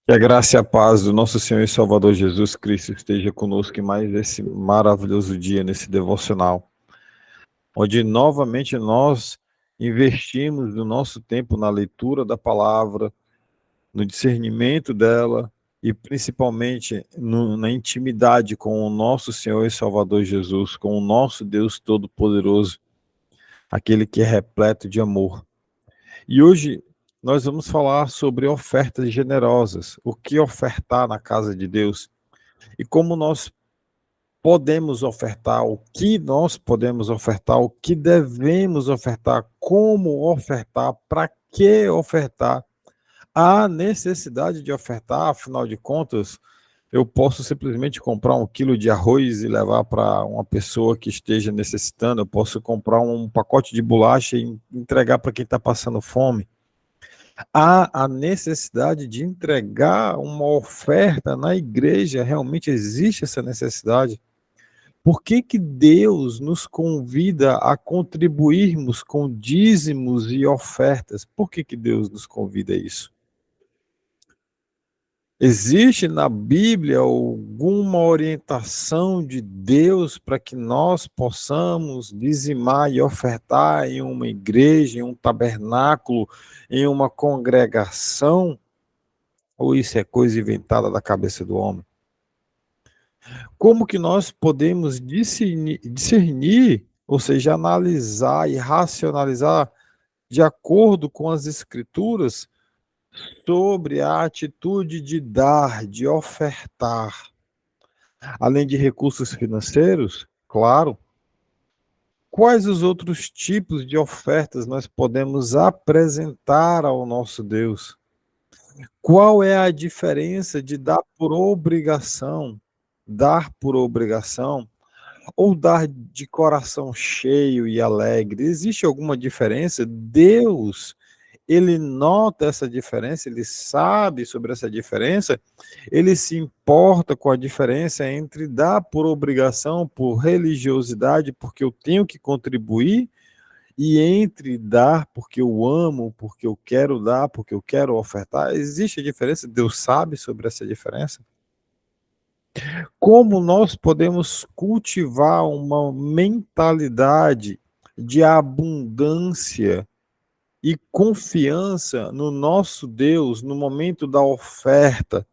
Que a graça e a paz do nosso Senhor e Salvador Jesus Cristo esteja conosco em mais esse maravilhoso dia, nesse devocional, onde novamente nós investimos o nosso tempo na leitura da palavra, no discernimento dela e principalmente na intimidade com o nosso Senhor e Salvador Jesus, com o nosso Deus Todo-Poderoso, aquele que é repleto de amor. E hoje nós vamos falar sobre ofertas generosas, o que ofertar na casa de Deus. E como nós podemos ofertar, o que nós podemos ofertar, o que devemos ofertar, como ofertar, para que ofertar, há necessidade de ofertar, afinal de contas, eu posso simplesmente comprar 1 quilo de arroz e levar para uma pessoa que esteja necessitando, eu posso comprar um pacote de bolacha e entregar para quem está passando fome. Há a necessidade de entregar uma oferta na igreja, realmente existe essa necessidade. Por que que Deus nos convida a contribuirmos com dízimos e ofertas? Por que que Deus nos convida a isso? Existe na Bíblia alguma orientação de Deus para que nós possamos dizimar e ofertar em uma igreja, em um tabernáculo, em uma congregação? Ou isso é coisa inventada da cabeça do homem? Como que nós podemos discernir, ou seja, analisar e racionalizar de acordo com as escrituras sobre a atitude de dar, de ofertar, além de recursos financeiros? Claro. Quais os outros tipos de ofertas nós podemos apresentar ao nosso Deus? Qual é a diferença de dar por obrigação, ou dar de coração cheio e alegre? Existe alguma diferença? Deus, ele nota essa diferença, ele sabe sobre essa diferença, ele se importa com a diferença entre dar por obrigação, por religiosidade, porque eu tenho que contribuir, e entre dar porque eu amo, porque eu quero dar, porque eu quero ofertar. Existe a diferença? Deus sabe sobre essa diferença? Como nós podemos cultivar uma mentalidade de abundância e confiança no nosso Deus no momento da oferta?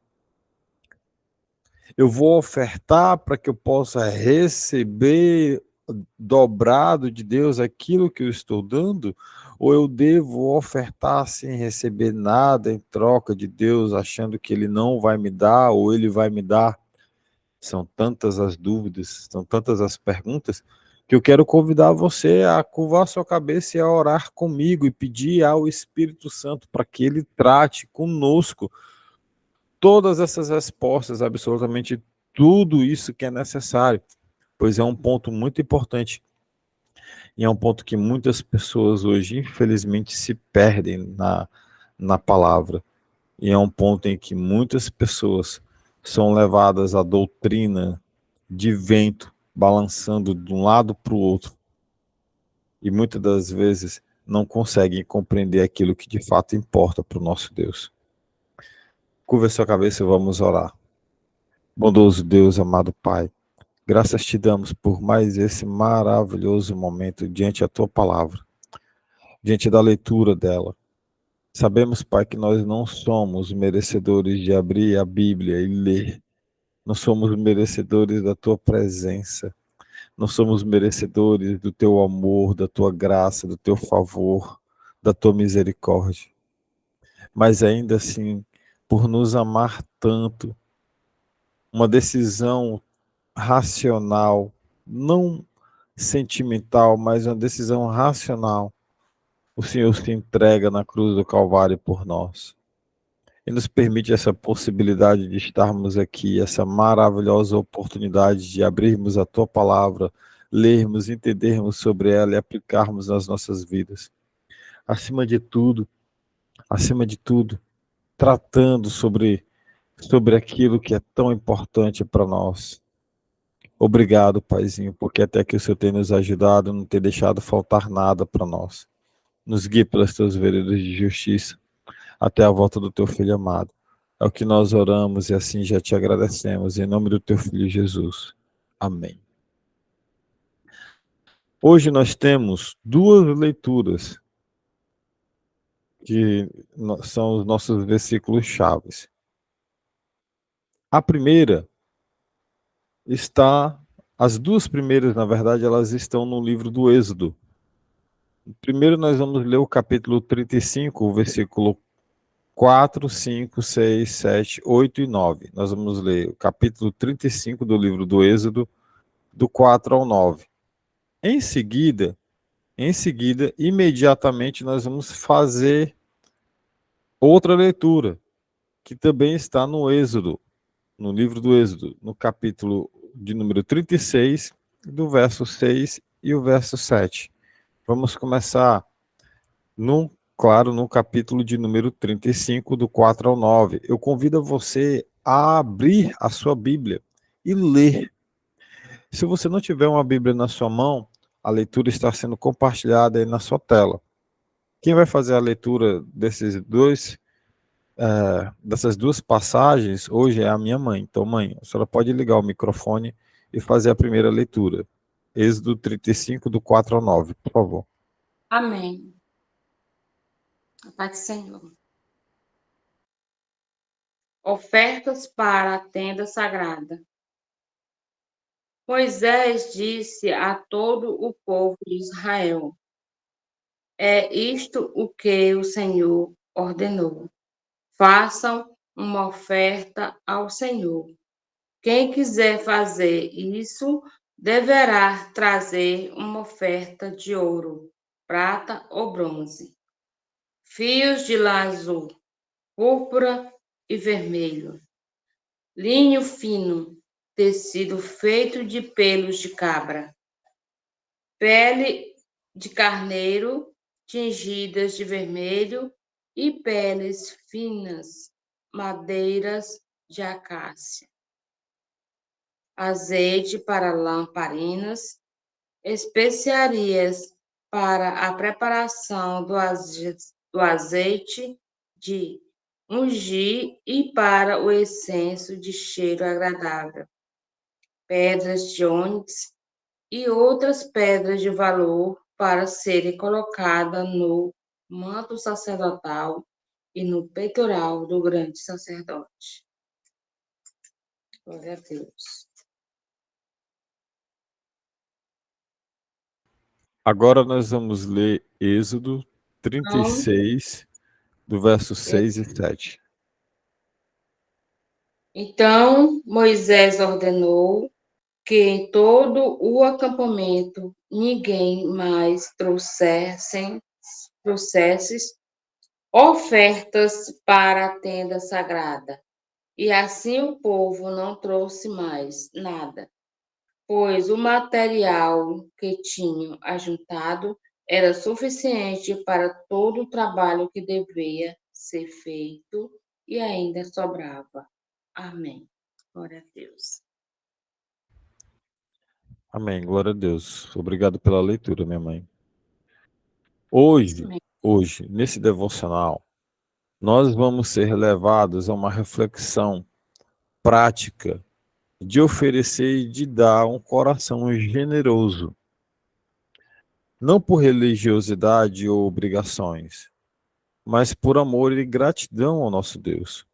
Eu vou ofertar para que eu possa receber dobrado de Deus aquilo que eu estou dando? Ou eu devo ofertar sem receber nada em troca de Deus, achando que Ele não vai me dar ou Ele vai me dar? São tantas as dúvidas, são tantas as perguntas, que eu quero convidar você a curvar sua cabeça e a orar comigo e pedir ao Espírito Santo para que ele trate conosco todas essas respostas, absolutamente tudo isso que é necessário, pois é um ponto muito importante e é um ponto que muitas pessoas hoje, infelizmente, se perdem na palavra. E é um ponto em que muitas pessoas são levadas à doutrina de vento, balançando de um lado para o outro, e muitas das vezes não conseguem compreender aquilo que de fato importa para o nosso Deus. Curva sua cabeça e vamos orar. Bondoso Deus, amado Pai, graças te damos por mais esse maravilhoso momento diante da tua palavra, diante da leitura dela. Sabemos, Pai, que nós não somos merecedores de abrir a Bíblia e ler. Não somos merecedores da tua presença. Não somos merecedores do teu amor, da tua graça, do teu favor, da tua misericórdia. Mas ainda assim, por nos amar tanto, uma decisão racional, não sentimental, mas uma decisão racional, o Senhor se entrega na cruz do Calvário por nós. E nos permite essa possibilidade de estarmos aqui, essa maravilhosa oportunidade de abrirmos a tua palavra, lermos, entendermos sobre ela e aplicarmos nas nossas vidas. Acima de tudo, tratando sobre aquilo que é tão importante para nós. Obrigado, Paizinho, porque até que o Senhor tem nos ajudado, não tem deixado faltar nada para nós. Nos guie pelas tuas veredas de justiça, até a volta do teu Filho amado. É o que nós oramos e assim já te agradecemos, em nome do teu Filho Jesus. Amém. Hoje nós temos duas leituras que são os nossos versículos chaves. A primeira as duas primeiras, na verdade, elas estão no livro do Êxodo. Primeiro nós vamos ler o capítulo 35, o versículo 4, 5, 6, 7, 8 e 9. Nós vamos ler o capítulo 35 do livro do Êxodo, do 4 ao 9. Em seguida, imediatamente nós vamos fazer outra leitura, que também está no Êxodo, no livro do Êxodo, no capítulo de número 36, do verso 6 e o verso 7. Vamos começar, claro, no capítulo de número 35, do 4 ao 9. Eu convido você a abrir a sua Bíblia e ler. Se você não tiver uma Bíblia na sua mão, a leitura está sendo compartilhada aí na sua tela. Quem vai fazer a leitura dessas duas passagens hoje é a minha mãe. Então, mãe, a senhora pode ligar o microfone e fazer a primeira leitura. Êxodo 35, do 4 ao 9, por favor. Amém. A paz do Senhor. Ofertas para a tenda sagrada. Moisés disse a todo o povo de Israel: é isto o que o Senhor ordenou. Façam uma oferta ao Senhor. Quem quiser fazer isso deverá trazer uma oferta de ouro, prata ou bronze, fios de lã azul, púrpura e vermelho, linho fino, tecido feito de pelos de cabra, pele de carneiro tingidas de vermelho e peles finas, madeiras de acácia, azeite para lamparinas, especiarias para a preparação do azeite de ungir e para o incenso de cheiro agradável, pedras de ônix e outras pedras de valor para serem colocadas no manto sacerdotal e no peitoral do grande sacerdote. Glória a Deus. Agora nós vamos ler Êxodo Então, 36, do verso 6 e 7. Então Moisés ordenou que em todo o acampamento ninguém mais trouxesse ofertas para a tenda sagrada. E assim o povo não trouxe mais nada, pois o material que tinham ajuntado era suficiente para todo o trabalho que devia ser feito e ainda sobrava. Amém. Glória a Deus. Amém, glória a Deus. Obrigado pela leitura, minha mãe. Hoje, nesse devocional, nós vamos ser levados a uma reflexão prática de oferecer e de dar um coração generoso, não por religiosidade ou obrigações, mas por amor e gratidão ao nosso Deus.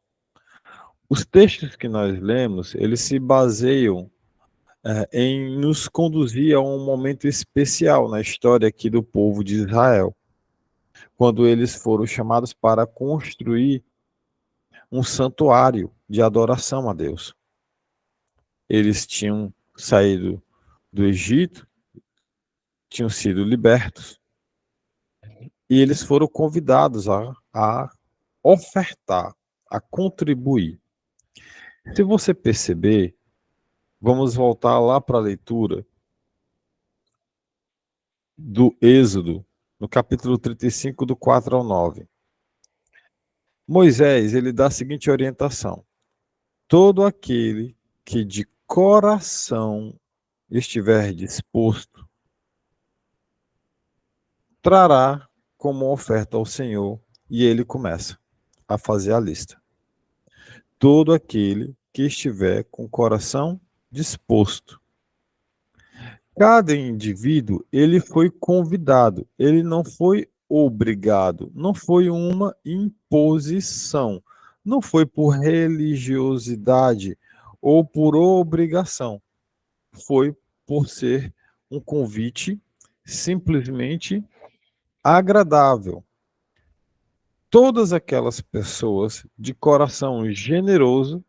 Os textos que nós lemos, eles se baseiam em nos conduzir a um momento especial na história aqui do povo de Israel, quando eles foram chamados para construir um santuário de adoração a Deus. Eles tinham saído do Egito, tinham sido libertos, e eles foram convidados a ofertar, a contribuir. Se você perceber, vamos voltar lá para a leitura do Êxodo, no capítulo 35, do 4 ao 9. Moisés, ele dá a seguinte orientação: todo aquele que de coração estiver disposto, trará como oferta ao Senhor, e ele começa a fazer a lista. todo aquele que estiver com o coração disposto. Cada indivíduo, ele foi convidado, ele não foi obrigado, não foi uma imposição, não foi por religiosidade ou por obrigação, foi por ser um convite simplesmente agradável. Todas aquelas pessoas de coração generoso,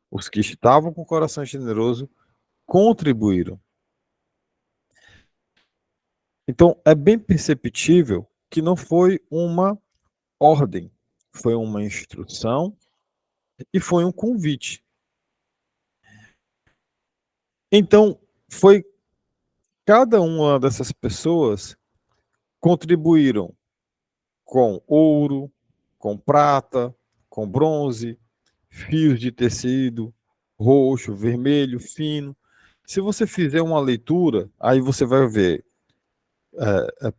os que estavam com o coração generoso, contribuíram. Então, é bem perceptível que não foi uma ordem, foi uma instrução e foi um convite. Então, foi cada uma dessas pessoas contribuíram com ouro, com prata, com bronze, fios de tecido, roxo, vermelho, fino. Se você fizer uma leitura, aí você vai ver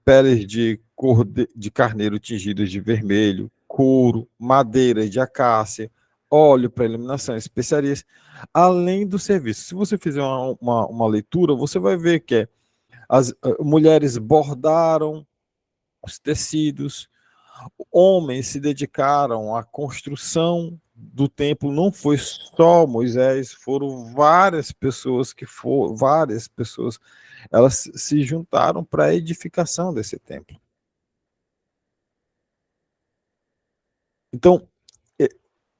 peles de cor de carneiro tingidas de vermelho, couro, madeira de acácia, óleo para iluminação, especiarias, além do serviço. Se você fizer uma leitura, você vai ver que as mulheres bordaram os tecidos, homens se dedicaram à construção do templo, não foi só Moisés, foram várias pessoas elas se juntaram para a edificação desse templo. Então,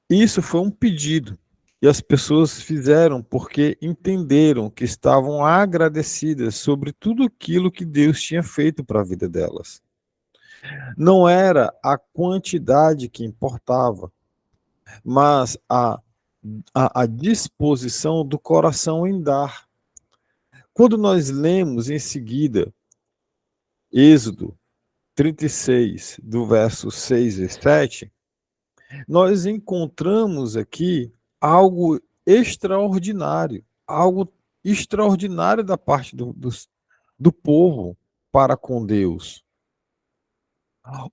isso foi um pedido, e as pessoas fizeram porque entenderam que estavam agradecidas sobre tudo aquilo que Deus tinha feito para a vida delas. Não era a quantidade que importava, mas a disposição do coração em dar. Quando nós lemos em seguida Êxodo 36, do verso 6 e 7, nós encontramos aqui algo extraordinário da parte do povo para com Deus.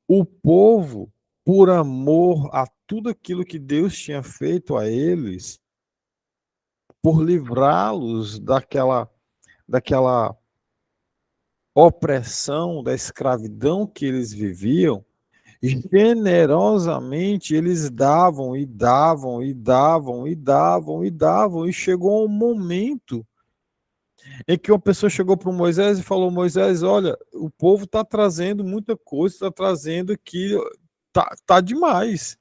O povo, por amor a tudo aquilo que Deus tinha feito a eles, por livrá-los daquela opressão, da escravidão que eles viviam, generosamente eles davam e davam e davam e davam e davam, e chegou um momento em que uma pessoa chegou para o Moisés e falou: Moisés, olha, o povo está trazendo muita coisa, está trazendo aqui, tá demais.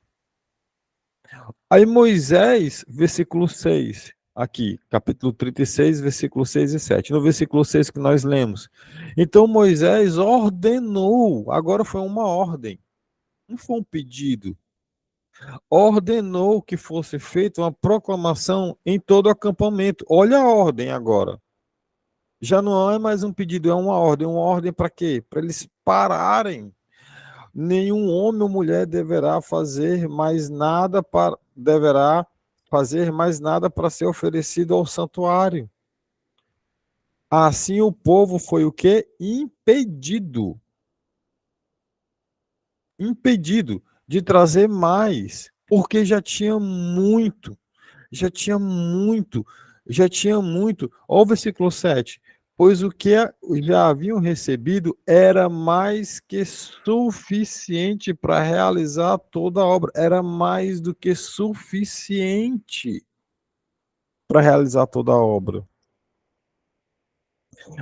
Aí Moisés, versículo 6, aqui, capítulo 36, versículo 6 e 7. No versículo 6 que nós lemos. Então Moisés ordenou, agora foi uma ordem, não foi um pedido. Ordenou que fosse feita uma proclamação em todo o acampamento. Olha a ordem agora. Já não é mais um pedido, é uma ordem. Uma ordem para quê? Para eles pararem. Nenhum homem ou mulher deverá fazer mais nada para ser oferecido ao santuário. Assim o povo foi o quê? Impedido de trazer mais, porque já tinha muito. Olha o versículo 7. Pois o que já haviam recebido era mais que suficiente para realizar toda a obra. Era mais do que suficiente para realizar toda a obra.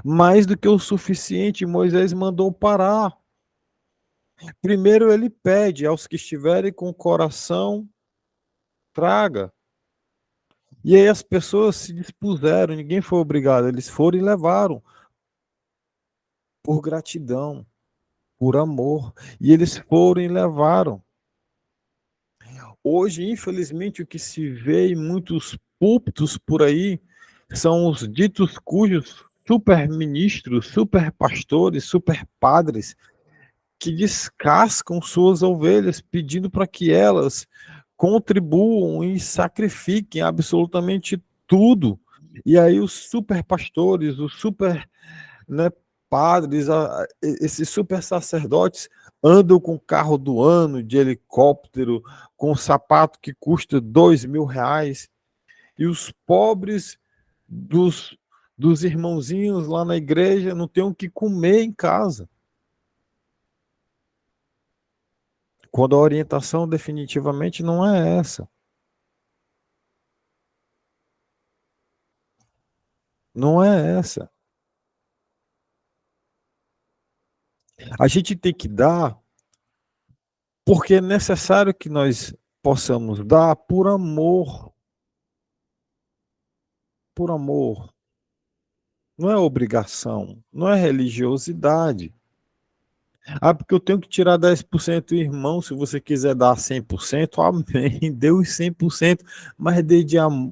Mais do que o suficiente, Moisés mandou parar. Primeiro ele pede aos que estiverem com o coração, traga. E aí as pessoas se dispuseram, ninguém foi obrigado, eles foram e levaram. Por gratidão, por amor. E eles foram e levaram. Hoje, infelizmente, o que se vê em muitos púlpitos por aí são os ditos cujos super ministros, super pastores, super padres, que descascam suas ovelhas, pedindo para que elas contribuam e sacrifiquem absolutamente tudo. E aí os super pastores, os super, né, padres, esses super sacerdotes andam com carro do ano, de helicóptero, com sapato que custa R$ 2.000, e os pobres dos irmãozinhos lá na igreja não têm o que comer em casa. Quando a orientação definitivamente não é essa. Não é essa. A gente tem que dar porque é necessário que nós possamos dar por amor. Por amor. Não é obrigação, não é religiosidade. Ah, porque eu tenho que tirar 10%, irmão. Se você quiser dar 100%, amém. Dê os 100%, mas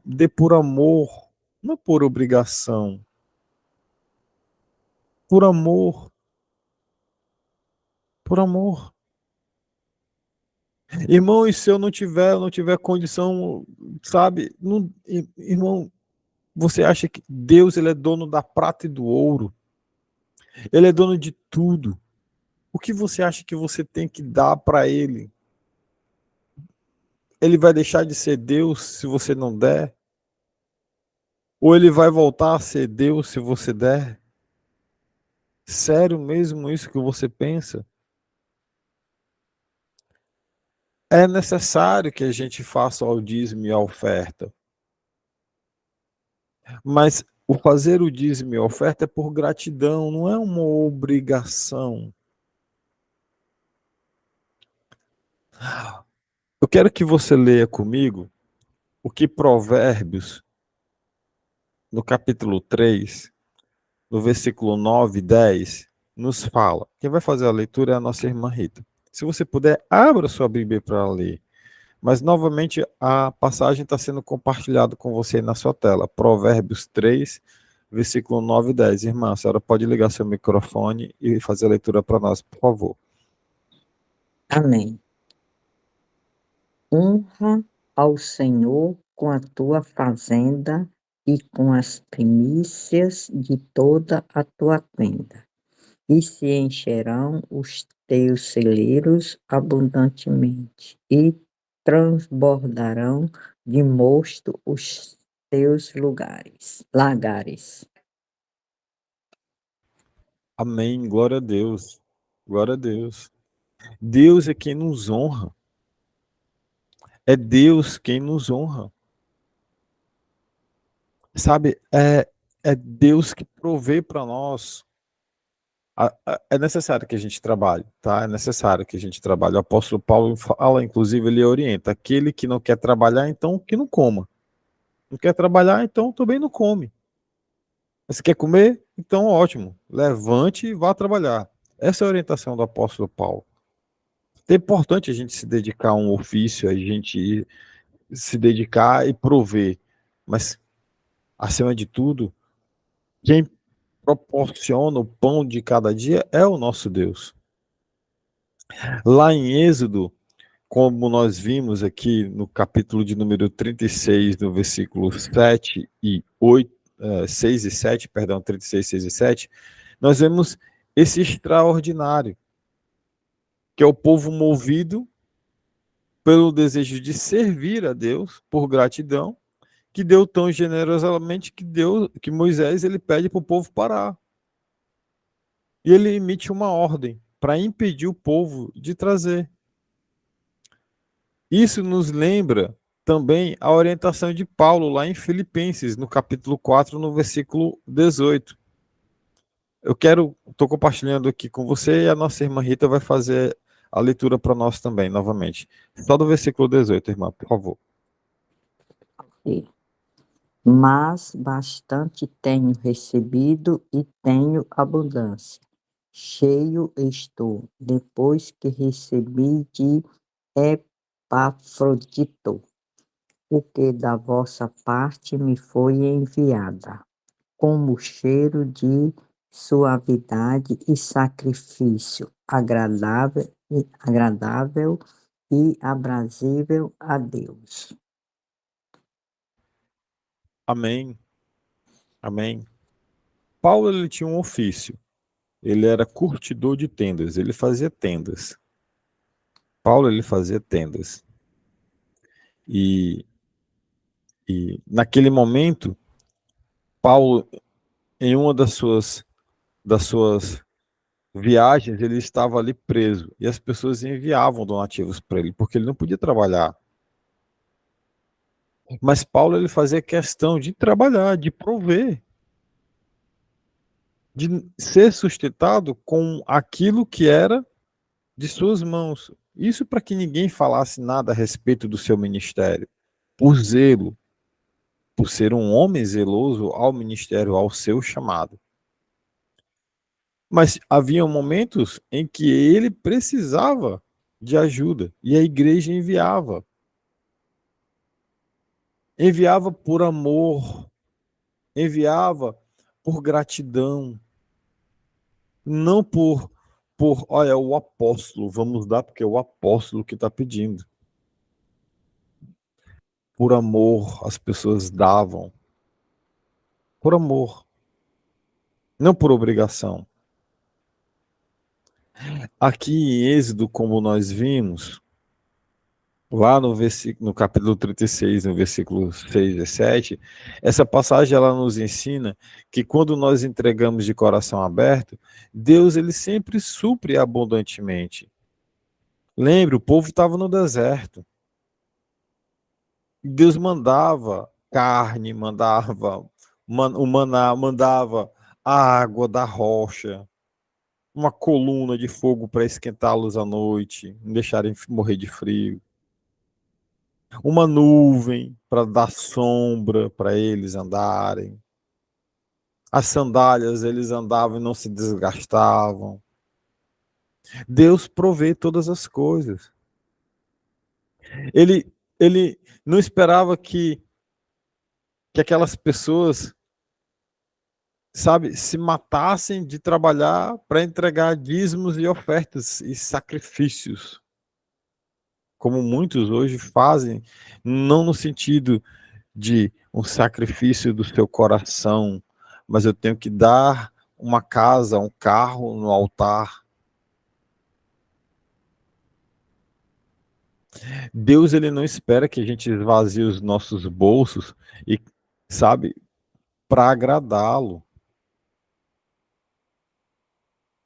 dê por amor, não por obrigação. Por amor, por amor. Irmão, e se eu não tiver condição, sabe? Não, irmão, você acha que Deus ele é dono da prata e do ouro? Ele é dono de tudo. O que você acha que você tem que dar para ele? Ele vai deixar de ser Deus se você não der? Ou ele vai voltar a ser Deus se você der? Sério mesmo isso que você pensa? É necessário que a gente faça o dízimo e a oferta, mas o fazer o dízimo e a oferta é por gratidão, não é uma obrigação. Eu quero que você leia comigo o que Provérbios, no capítulo 3, no versículo 9 e 10, nos fala. Quem vai fazer a leitura é a nossa irmã Rita. Se você puder, abra sua Bíblia para ler. Mas, novamente, a passagem está sendo compartilhada com você aí na sua tela. Provérbios 3, versículo 9 e 10. Irmã, a senhora pode ligar seu microfone e fazer a leitura para nós, por favor. Amém. Honra ao Senhor com a tua fazenda e com as primícias de toda a tua tenda, e se encherão os teus celeiros abundantemente, e transbordarão de mosto os teus lagares. Amém. Glória a Deus. Glória a Deus. Deus é quem nos honra. É Deus quem nos honra. Sabe, é Deus que provê para nós. É necessário que a gente trabalhe, tá? É necessário que a gente trabalhe. O apóstolo Paulo fala, inclusive, ele orienta: aquele que não quer trabalhar, então que não coma. Não quer trabalhar, então também não come. Você quer comer? Então ótimo. Levante e vá trabalhar. Essa é a orientação do apóstolo Paulo. É importante a gente se dedicar a um ofício, a gente se dedicar e prover. Mas, acima de tudo, quem proporciona o pão de cada dia é o nosso Deus. Lá em Êxodo, como nós vimos aqui no capítulo de número 36, no versículo 7 e 8, 6 e 7, perdão, 36, 6 e 7, nós vemos esse extraordinário, que é o povo movido pelo desejo de servir a Deus, por gratidão, que deu tão generosamente que Moisés ele pede para o povo parar. E ele emite uma ordem para impedir o povo de trazer. Isso nos lembra também a orientação de Paulo lá em Filipenses, no capítulo 4, no versículo 18. Estou compartilhando aqui com você e a nossa irmã Rita vai fazer a leitura para nós também, novamente. Só do versículo 18, irmã, por favor. Mas bastante tenho recebido e tenho abundância. Cheio estou, depois que recebi de Epafrodito, o que da vossa parte me foi enviada, como cheiro de suavidade e sacrifício agradável e aprazível a Deus. Amém. Amém. Paulo ele tinha um ofício. Ele era curtidor de tendas, ele fazia tendas. Paulo, ele fazia tendas. E naquele momento, Paulo, em uma das suas viagens, ele estava ali preso. E as pessoas enviavam donativos para ele, porque ele não podia trabalhar. Mas Paulo, ele fazia questão de trabalhar, de prover, de ser sustentado com aquilo que era de suas mãos. Isso para que ninguém falasse nada a respeito do seu ministério. Por zelo, por ser um homem zeloso ao ministério, ao seu chamado. Mas havia momentos em que ele precisava de ajuda e a igreja enviava. Enviava por amor, enviava por gratidão, não olha, o apóstolo, vamos dar porque é o apóstolo que está pedindo. Por amor, as pessoas davam. Por amor, não por obrigação. Aqui em Êxodo, como nós vimos, lá no capítulo 36, no versículo 6 e 7, essa passagem ela nos ensina que quando nós entregamos de coração aberto, Deus ele sempre supre abundantemente. Lembre, o povo estava no deserto. Deus mandava carne, mandava o maná, mandava a água da rocha, uma coluna de fogo para esquentá-los à noite, não deixarem morrer de frio, uma nuvem para dar sombra para eles andarem. As sandálias eles andavam e não se desgastavam. Deus provê todas as coisas. Ele não esperava que aquelas pessoas, sabe, se matassem de trabalhar para entregar dízimos e ofertas e sacrifícios, como muitos hoje fazem, não no sentido de um sacrifício do seu coração, mas eu tenho que dar uma casa, um carro no altar. Deus ele não espera que a gente esvazie os nossos bolsos e, sabe, para agradá-lo.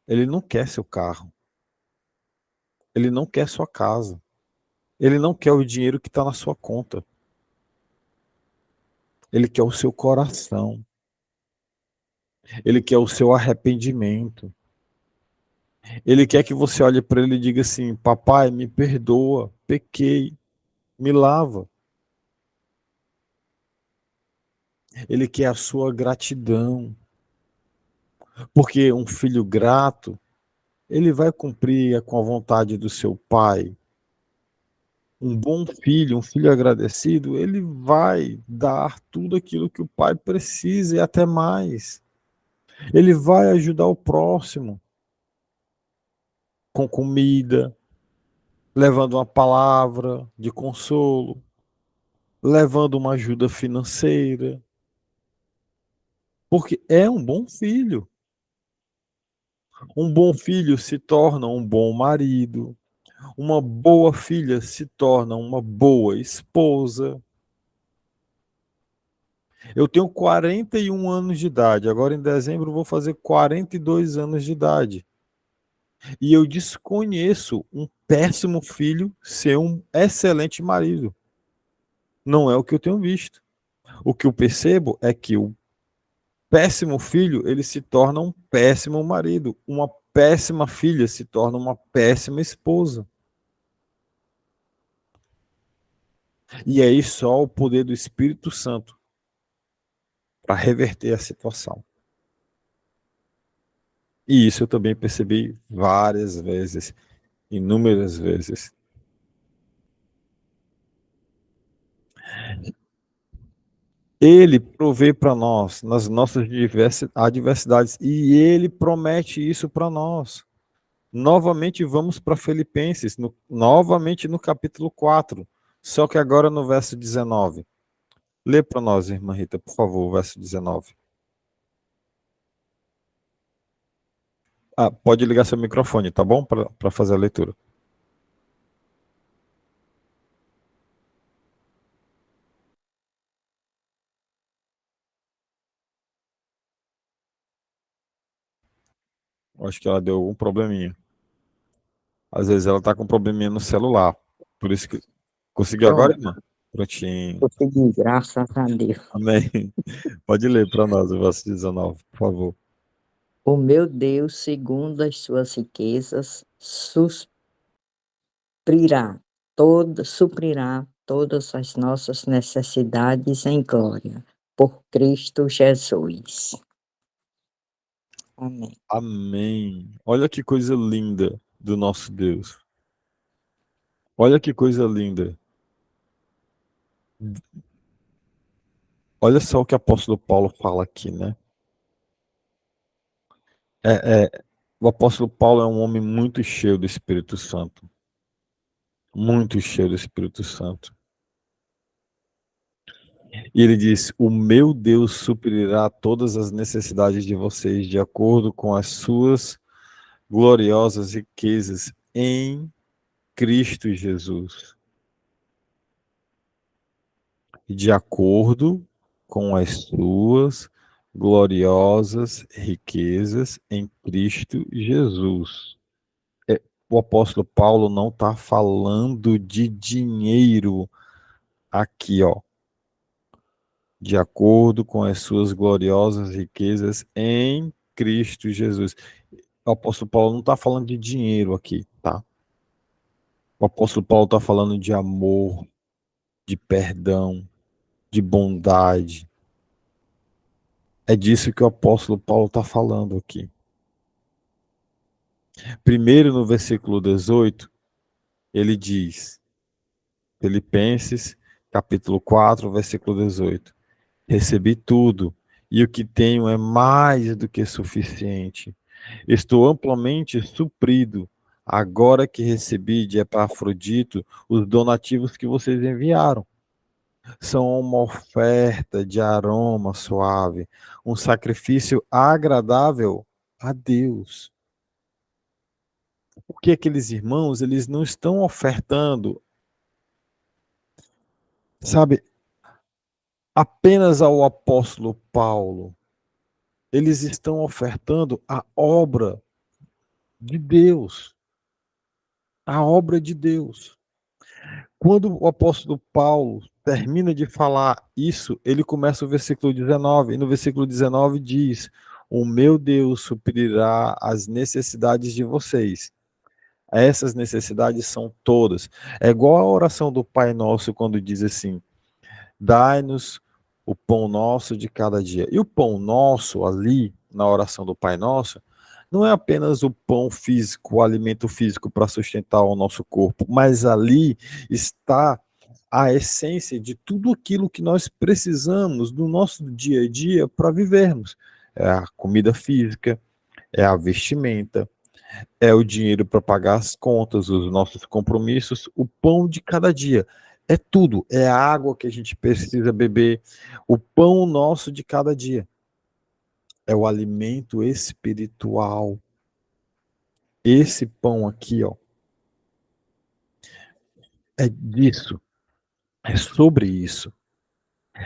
Ele não quer seu carro. Ele não quer sua casa. Ele não quer o dinheiro que está na sua conta. Ele quer o seu coração. Ele quer o seu arrependimento. Ele quer que você olhe para ele e diga assim: papai, me perdoa, pequei, me lava. Ele quer a sua gratidão. Porque um filho grato, ele vai cumprir com a vontade do seu pai. Um bom filho, um filho agradecido, ele vai dar tudo aquilo que o pai precisa e até mais. Ele vai ajudar o próximo com comida, levando uma palavra de consolo, levando uma ajuda financeira, porque é um bom filho. Um bom filho se torna um bom marido, uma boa filha se torna uma boa esposa. Eu tenho 41 anos de idade, agora em dezembro vou fazer 42 anos de idade. E eu desconheço um péssimo filho ser um excelente marido. Não é o que eu tenho visto. O que eu percebo é que o péssimo filho, ele se torna um péssimo marido. Uma péssima filha se torna uma péssima esposa. E aí só o poder do Espírito Santo para reverter a situação. E isso eu também percebi várias vezes, inúmeras vezes. Ele provê para nós nas nossas adversidades e ele promete isso para nós. Novamente vamos para Filipenses, novamente no capítulo 4, só que agora no verso 19. Lê para nós, irmã Rita, por favor, o verso 19. Pode ligar seu microfone, tá bom? Para fazer a leitura. Acho que ela deu algum probleminha. Às vezes ela tá com probleminha no celular. Por isso que. Conseguiu agora, Pronto, irmã? Prontinho. consegui, graças a Deus. Amém. Pode ler para nós o verso 19, por favor. O meu Deus, segundo as suas riquezas, suprirá todas as nossas necessidades em glória, por Cristo Jesus. Amém. Amém. Olha que coisa linda do nosso Deus. Olha que coisa linda. Olha só o que o apóstolo Paulo fala aqui, né? O apóstolo Paulo é um homem muito cheio do Espírito Santo. Muito cheio do Espírito Santo. E ele diz: o meu Deus suprirá todas as necessidades de vocês de acordo com as suas gloriosas riquezas em Cristo Jesus. De acordo com as suas gloriosas riquezas em Cristo Jesus. O apóstolo Paulo não está falando de dinheiro aqui, ó. De acordo com as suas gloriosas riquezas em Cristo Jesus. O apóstolo Paulo não está falando de dinheiro aqui, tá? O apóstolo Paulo está falando de amor, de perdão, de bondade. É disso que o apóstolo Paulo está falando aqui. Primeiro, no versículo 18, ele diz, Filipenses, capítulo 4, versículo 18: recebi tudo, e o que tenho é mais do que suficiente. Estou amplamente suprido, agora que recebi de Epafrodito os donativos que vocês enviaram. São uma oferta de aroma suave, um sacrifício agradável a Deus. Porque aqueles irmãos, eles não estão ofertando, sabe, apenas ao apóstolo Paulo. Eles estão ofertando a obra de Deus. A obra de Deus. Quando o apóstolo Paulo termina de falar isso, ele começa o versículo 19, e no versículo 19 diz: o meu Deus suprirá as necessidades de vocês. Essas necessidades são todas. É igual a oração do Pai Nosso quando diz assim: dai-nos o pão nosso de cada dia. E o pão nosso ali, na oração do Pai Nosso, não é apenas o pão físico, o alimento físico para sustentar o nosso corpo, mas ali está a essência de tudo aquilo que nós precisamos no nosso dia a dia para vivermos. É a comida física, é a vestimenta, é o dinheiro para pagar as contas, os nossos compromissos, o pão de cada dia. É tudo, é a água que a gente precisa beber, o pão nosso de cada dia. É o alimento espiritual. Esse pão aqui, ó, é disso, é sobre isso.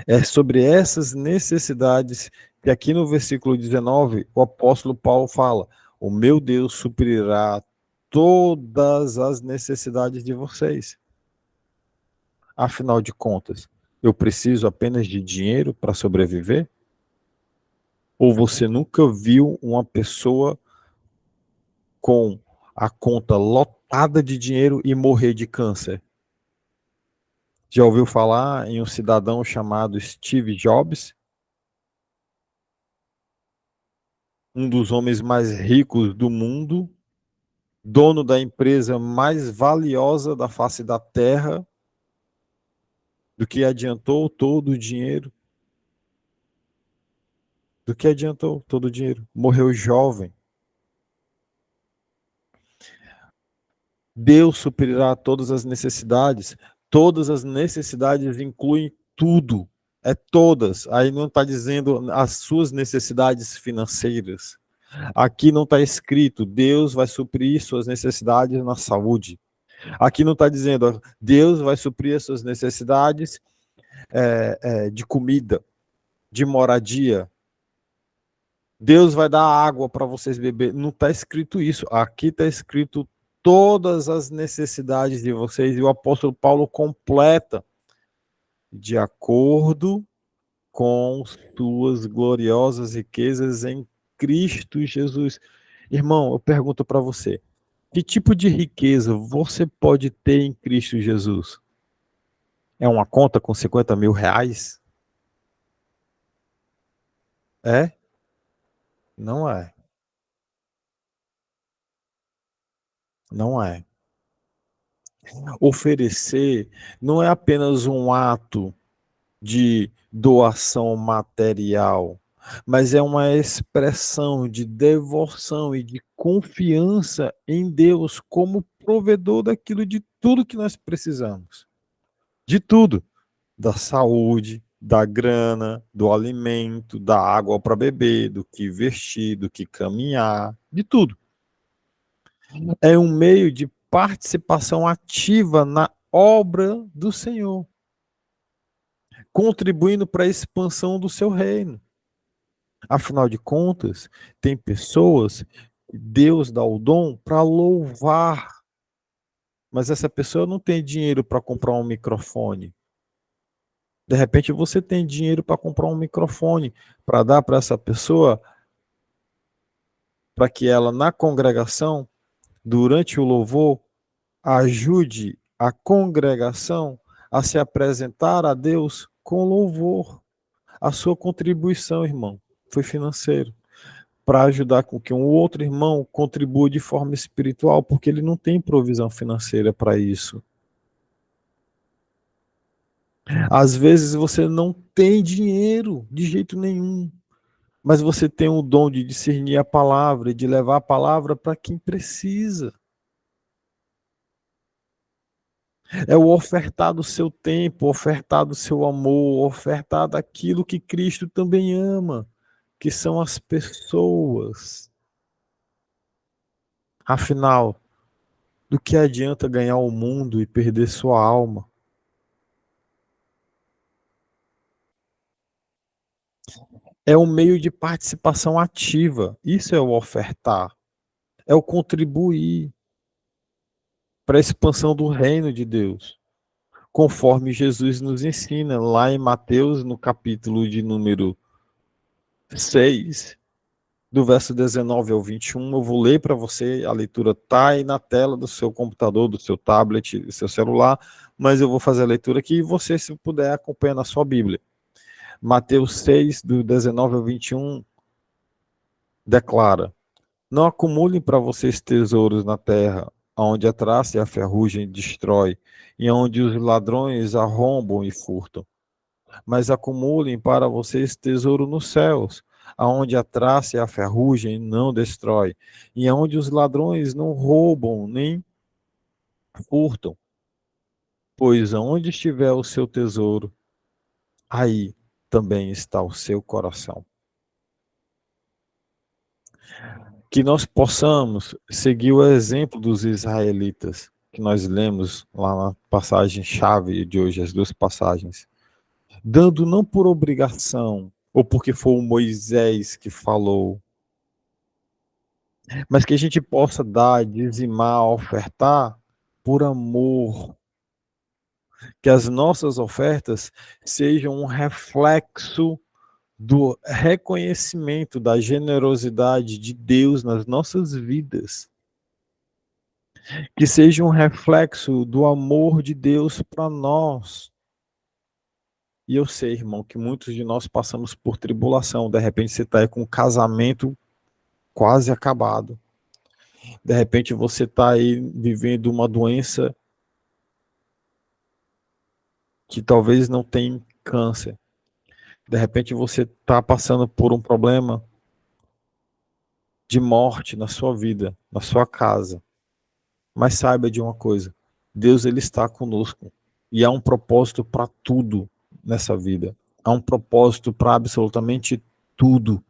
É sobre essas necessidades que aqui no versículo 19 o apóstolo Paulo fala: o meu Deus suprirá todas as necessidades de vocês. Afinal de contas, eu preciso apenas de dinheiro para sobreviver? Ou você nunca viu uma pessoa com a conta lotada de dinheiro e morrer de câncer? Já ouviu falar em um cidadão chamado Steve Jobs? Um dos homens mais ricos do mundo, dono da empresa mais valiosa da face da terra, do que adiantou todo o dinheiro? Do que adiantou todo o dinheiro? Morreu jovem. Deus suprirá todas as necessidades. Todas as necessidades incluem tudo. É todas. Aí não está dizendo as suas necessidades financeiras. Aqui não está escrito, Deus vai suprir suas necessidades na saúde. Aqui não está dizendo, Deus vai suprir as suas necessidades de comida, de moradia. Deus vai dar água para vocês beber. Não está escrito isso. Aqui está escrito todas as necessidades de vocês. E o apóstolo Paulo completa de acordo com suas gloriosas riquezas em Cristo Jesus. Irmão, eu pergunto para você, que tipo de riqueza você pode ter em Cristo Jesus? É uma conta com 50 mil reais? É? Não é. Não é. Oferecer não é apenas um ato de doação material, mas é uma expressão de devoção e de confiança em Deus como provedor daquilo de tudo que nós precisamos. De tudo. Da saúde, da grana, do alimento, da água para beber, do que vestir, do que caminhar, de tudo. É um meio de participação ativa na obra do Senhor, contribuindo para a expansão do seu reino. Afinal de contas, tem pessoas que Deus dá o dom para louvar, mas essa pessoa não tem dinheiro para comprar um microfone. De repente você tem dinheiro para comprar um microfone, para dar para essa pessoa, para que ela na congregação, durante o louvor, ajude a congregação a se apresentar a Deus com louvor. A sua contribuição, irmão, foi financeiro, para ajudar com que um outro irmão contribua de forma espiritual, porque ele não tem provisão financeira para isso. Às vezes você não tem dinheiro de jeito nenhum, mas você tem o dom de discernir a palavra e de levar a palavra para quem precisa. É o ofertar do seu tempo, ofertar do seu amor, ofertar daquilo que Cristo também ama, que são as pessoas. Afinal, do que adianta ganhar o mundo e perder sua alma? É um meio de participação ativa. Isso é o ofertar. É o contribuir para a expansão do reino de Deus, conforme Jesus nos ensina lá em Mateus, no capítulo de número 6, do verso 19 ao 21. Eu vou ler para você, a leitura está aí na tela do seu computador, do seu tablet, do seu celular, mas eu vou fazer a leitura aqui e você, se puder, acompanha na sua Bíblia. Mateus 6, do 19 ao 21, declara: Não acumulem para vocês tesouros na terra, onde a traça e a ferrugem destrói, e onde os ladrões arrombam e furtam. Mas acumulem para vocês tesouro nos céus, aonde a traça e a ferrugem não destrói, e aonde os ladrões não roubam nem furtam. Pois aonde estiver o seu tesouro, aí também está o seu coração. Que nós possamos seguir o exemplo dos israelitas, que nós lemos lá na passagem-chave de hoje, as duas passagens, dando não por obrigação, ou porque foi o Moisés que falou, mas que a gente possa dar, dizimar, ofertar por amor, que as nossas ofertas sejam um reflexo do reconhecimento da generosidade de Deus nas nossas vidas, que seja um reflexo do amor de Deus para nós. E eu sei, irmão, que muitos de nós passamos por tribulação. De repente você está aí com um casamento quase acabado. De repente você está aí vivendo uma doença que talvez não tenha câncer. De repente você está passando por um problema de morte na sua vida, na sua casa. Mas saiba de uma coisa, Deus ele está conosco. E há um propósito para tudo nessa vida. Há um propósito para absolutamente tudo.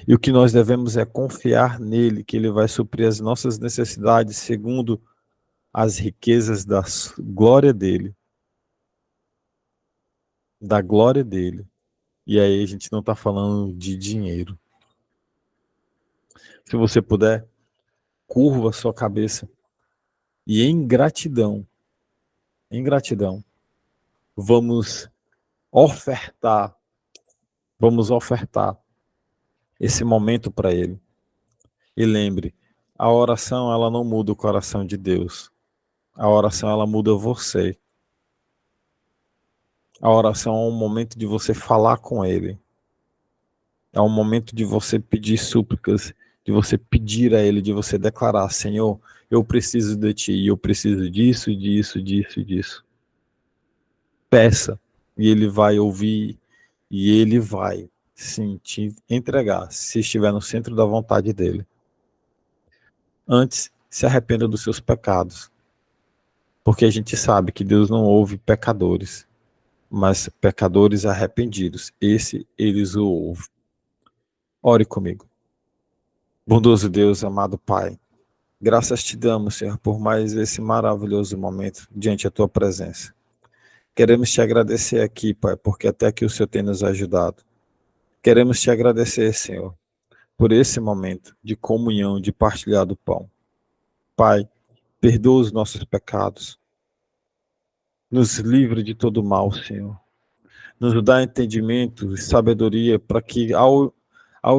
E o que nós devemos é confiar nele, que ele vai suprir as nossas necessidades segundo as riquezas da glória dele. Da glória dele. E aí a gente não está falando de dinheiro. Se você puder, curva a sua cabeça e em gratidão, vamos ofertar esse momento para ele. E lembre, a oração ela não muda o coração de Deus. A oração ela muda você. A oração é um momento de você falar com ele. É um momento de você pedir súplicas, de você pedir a ele, de você declarar: Senhor, eu preciso de ti, eu preciso disso, disso, disso, disso. Peça, e ele vai ouvir, e ele vai sim te entregar, se estiver no centro da vontade dele. Antes, se arrependa dos seus pecados, porque a gente sabe que Deus não ouve pecadores, mas pecadores arrependidos, eles o ouvem. Ore comigo. Bondoso Deus, amado Pai, graças te damos, Senhor, por mais esse maravilhoso momento diante da tua presença. Queremos te agradecer aqui, Pai, porque até aqui o Senhor tem nos ajudado. Queremos te agradecer, Senhor, por esse momento de comunhão, de partilhar do pão. Pai, perdoa os nossos pecados. Nos livre de todo mal, Senhor. Nos dá entendimento e sabedoria para que ao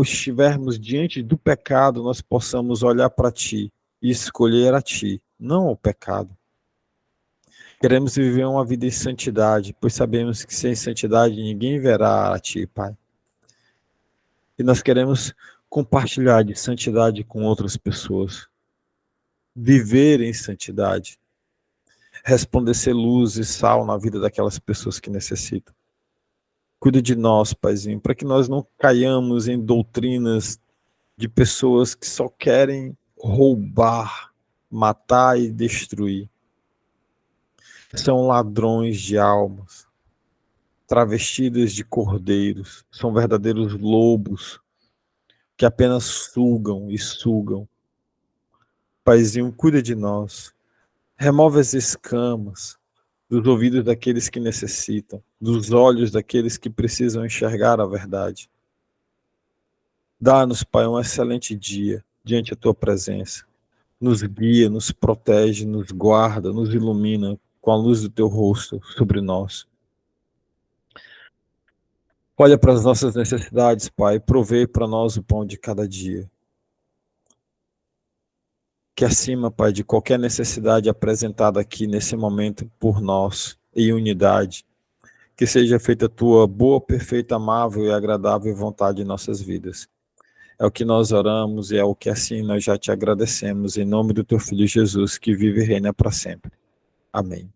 estivermos diante do pecado, nós possamos olhar para ti e escolher a ti, não o pecado. Queremos viver uma vida em santidade, pois sabemos que sem santidade ninguém verá a ti, Pai. E nós queremos compartilhar de santidade com outras pessoas. Viver em santidade. Resplandecer luz e sal na vida daquelas pessoas que necessitam. Cuida de nós, Paizinho, para que nós não caiamos em doutrinas de pessoas que só querem roubar, matar e destruir. São ladrões de almas, travestidas de cordeiros, são verdadeiros lobos que apenas sugam e sugam. Paizinho, cuida de nós. Remove as escamas dos ouvidos daqueles que necessitam, dos olhos daqueles que precisam enxergar a verdade. Dá-nos, Pai, um excelente dia diante da tua presença. Nos guia, nos protege, nos guarda, nos ilumina com a luz do teu rosto sobre nós. Olha para as nossas necessidades, Pai, provê para nós o pão de cada dia. Que acima, Pai, de qualquer necessidade apresentada aqui nesse momento por nós, em unidade, que seja feita a tua boa, perfeita, amável e agradável vontade em nossas vidas. É o que nós oramos e é o que assim nós já te agradecemos, em nome do teu Filho Jesus, que vive e reina para sempre. Amém.